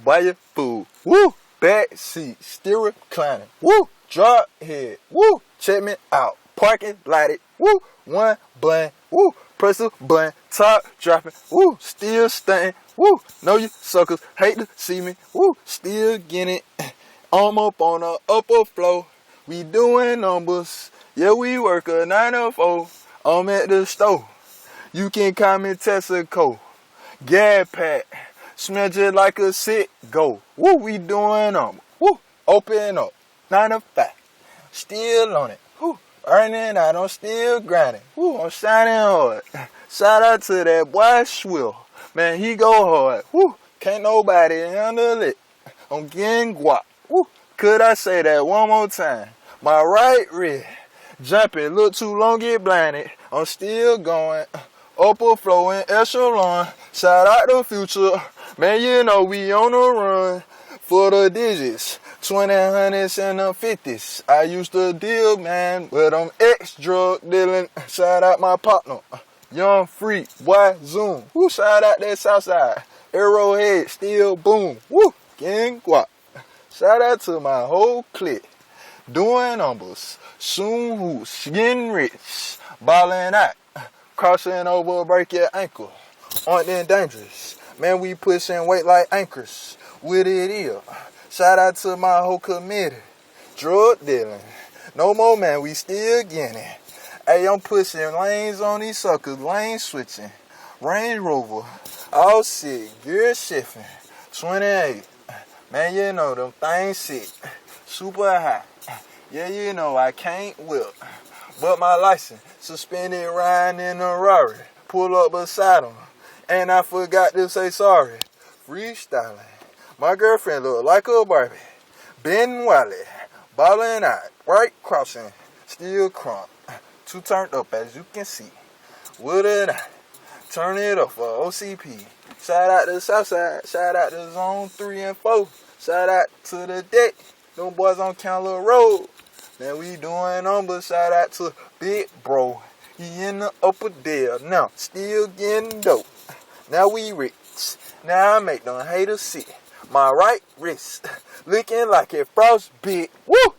buy your food. Woo! Back seat, still reclining. Woo! Drop head. Woo! Check me out. Parking lighted. Woo! One blank. Woo! Press the button. Top dropping. Woo! Still stunting. Woo! Know you suckers hate to see me. Woo! Still getting it. I'm up on the upper floor. We doing numbers. Yeah, we work a 9 to 4. I'm at the store. You can call me Tessico. Gas pack. Smell just like a sick go. Woo, we doing numbers. Woo, open up. 9 to 5. Still on it. Woo, earning out. I'm still grinding. Woo, I'm shining hard. Shout out to that boy Swill. Man, he go hard. Woo, can't nobody handle it. I'm getting guap. Woo, could I say that one more time? My right wrist jumping, look too long, get blinded. I'm still going, upper flow in echelon. Shout out the future, man, you know we on the run. For the digits, 20, 100s, and the 50s. I used to deal, man, with them ex-drug dealing. Shout out my partner, Young Freak, boy, Zoom. Woo, shout out that Southside, Arrowhead, still boom. Woo, getting guap. Shout out to my whole clique. Doing numbers, soon who's getting rich, balling out, crossing over, break your ankle, aren't them dangerous, man, we pushing weight like anchors, with it is, shout out to my whole committee, drug dealing, no more man, we still getting it, hey, I'm pushing lanes on these suckers, lane switching, Range Rover, all sick, gear shifting, 28, man, you know them things sick, super high. Yeah, you know I can't whip, but my license suspended riding in a Rari. Pull up beside him, and I forgot to say sorry. Freestyling, my girlfriend look like a Barbie. Ben Wally, balling out, right crossing, still crump. Too turned up as you can see. Would it I turn it up for OCP? Shout out to Southside, shout out to Zone 3 and 4. Shout out to the deck, them boys on Counter Road. Man, we doing numbers. Shout out to Big Bro. He in the upper deal. Now, still getting dope. Now we rich. Now I make them haters sick. My right wrist looking like it frostbit. Woo!